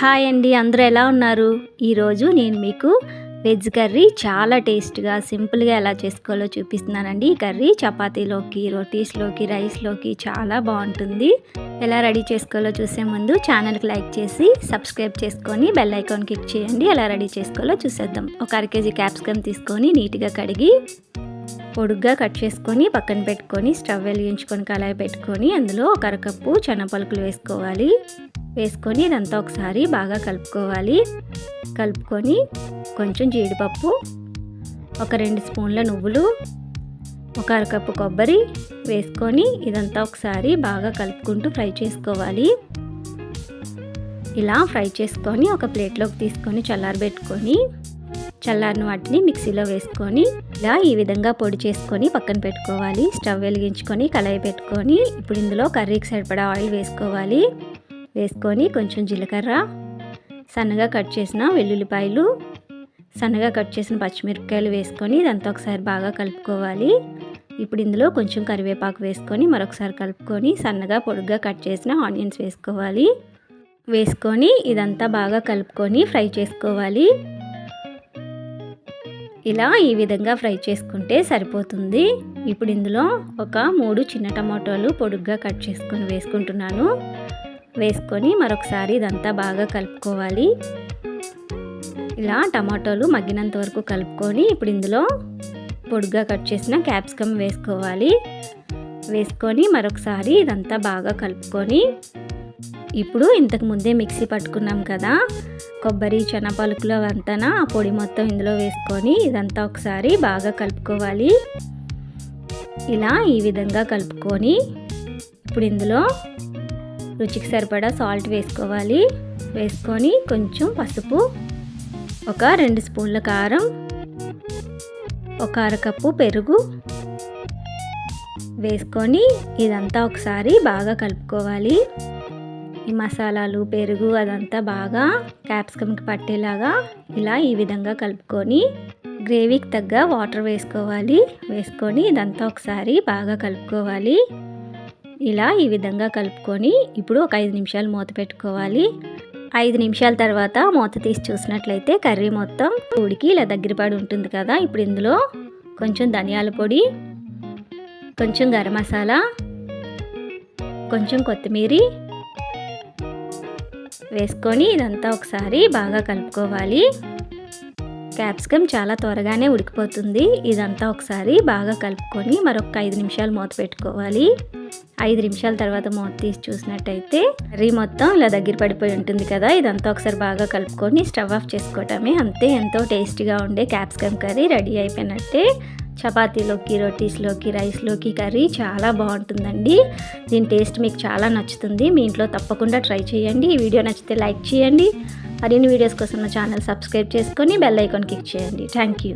Hi అండి, అందరూ ఎలా ఉన్నారు? ఈరోజు నేను మీకు వెజ్ కర్రీ చాలా టేస్ట్గా సింపుల్గా ఎలా చేసుకోవాలో చూపిస్తున్నానండి. ఈ కర్రీ చపాతీలోకి, రోటీస్లోకి, రైస్లోకి చాలా బాగుంటుంది. ఎలా రెడీ చేసుకోవాలో చూసే ముందు ఛానల్కి లైక్ చేసి సబ్స్క్రైబ్ చేసుకొని బెల్ ఐకాన్ క్లిక్ చేయండి. ఎలా రెడీ చేసుకోవాలో చూసేద్దాం. ఒక అర కేజీ క్యాప్సికమ్ తీసుకొని నీట్గా కడిగి పొడుగ్గా కట్ చేసుకొని పక్కన పెట్టుకొని స్టవ్ వెలిగించుకొని కళాయి పెట్టుకొని అందులో ఒక అరకప్పు శనగపలుకులు వేసుకొని ఇదంతా ఒకసారి బాగా కలుపుకోవాలి. కలుపుకొని కొంచెం జీడిపప్పు, ఒక 2 స్పూన్ల నువ్వులు, ఒక అరకప్పు కొబ్బరి వేసుకొని ఇదంతా ఒకసారి బాగా కలుపుకుంటూ ఫ్రై చేసుకోవాలి. ఇలా ఫ్రై చేసుకొని ఒక ప్లేట్లోకి తీసుకొని చల్లారబెట్టుకొని చల్లారిన వాటిని మిక్సీలో వేసుకొని ఇలా ఈ విధంగా పొడి చేసుకొని పక్కన పెట్టుకోవాలి. స్టవ్ వెలిగించుకొని కళాయి పెట్టుకొని ఇప్పుడు ఇందులో కర్రీకి సరిపడా ఆయిల్ వేసుకొని కొంచెం జీలకర్ర, సన్నగా కట్ చేసిన వెల్లుల్లిపాయలు, సన్నగా కట్ చేసిన పచ్చిమిరపకాయలు వేసుకొని ఇదంతా ఒకసారి బాగా కలుపుకోవాలి. ఇప్పుడు ఇందులో కొంచెం కరివేపాకు వేసుకొని మరొకసారి కలుపుకొని సన్నగా పొడుగ్గా కట్ చేసిన ఆనియన్స్ వేసుకొని ఇదంతా బాగా కలుపుకొని ఫ్రై చేసుకోవాలి. ఇలా ఈ విధంగా ఫ్రై చేసుకుంటే సరిపోతుంది. ఇప్పుడు ఇందులో ఒక 3 చిన్న టమాటాలు పొడుగ్గా కట్ చేసుకొని వేసుకొని మరొకసారి ఇదంతా బాగా కలుపుకోవాలి. ఇలా టమాటాలు మగ్గినంత వరకు కలుపుకొని ఇప్పుడు ఇందులో పొడుగ్గా కట్ చేసిన క్యాప్సికమ్ వేసుకొని మరొకసారి ఇదంతా బాగా కలుపుకొని ఇప్పుడు ఇంతకు ముందే మిక్సీ పట్టుకున్నాం కదా కొబ్బరి శనగపలుకులు అవంతా ఆ పొడి మొత్తం ఇందులో వేసుకొని ఇదంతా ఒకసారి బాగా కలుపుకోవాలి. ఇలా ఈ విధంగా కలుపుకొని ఇప్పుడు ఇందులో రుచికి సరిపడా సాల్ట్ వేసుకొని కొంచెం పసుపు, ఒక 2 స్పూన్ల కారం, ఒక అరకప్పు పెరుగు వేసుకొని ఇదంతా ఒకసారి బాగా కలుపుకోవాలి. ఈ మసాలాలు, పెరుగు అదంతా బాగా క్యాప్సికమ్కి పట్టేలాగా ఇలా ఈ విధంగా కలుపుకొని గ్రేవీకి తగ్గ వాటర్ వేసుకొని ఇదంతా ఒకసారి బాగా కలుపుకోవాలి. ఇలా ఈ విధంగా కలుపుకొని ఇప్పుడు ఒక 5 నిమిషాలు మూత పెట్టుకోవాలి. 5 నిమిషాల తర్వాత మూత తీసి చూసినట్లయితే కర్రీ మొత్తం ఉడికి ఇలా దగ్గర పడి ఉంటుంది కదా. ఇప్పుడు ఇందులో కొంచెం ధనియాల పొడి, కొంచెం గరం మసాలా, కొంచెం కొత్తిమీర వేసుకొని ఇదంతా ఒకసారి బాగా కలుపుకోవాలి. క్యాప్సికమ్ చాలా త్వరగానే ఉడికిపోతుంది. ఇదంతా ఒకసారి బాగా కలుపుకొని మరొక 5 నిమిషాలు మూత పెట్టుకోవాలి. 5 నిమిషాల తర్వాత మూత తీసి చూసినట్టయితే కర్రీ మొత్తం ఇలా దగ్గర పడిపోయి ఉంటుంది కదా. ఇదంతా ఒకసారి బాగా కలుపుకొని స్టవ్ ఆఫ్ చేసుకోవటమే. అంతే, ఎంతో టేస్టీగా ఉండే క్యాప్సికమ్ కర్రీ రెడీ అయిపోయినట్టే. చపాతీలోకి, రోటీస్లోకి, రైస్లోకి కర్రీ చాలా బాగుంటుందండి. దీని టేస్ట్ మీకు చాలా నచ్చుతుంది. మీ ఇంట్లో తప్పకుండా ట్రై చేయండి. ఈ వీడియో నచ్చితే లైక్ చేయండి. మరిన్ని వీడియోస్ కోసం నా ఛానల్ సబ్స్క్రైబ్ చేసుకొని బెల్ ఐకాన్ క్లిక్ చేయండి. Thank you.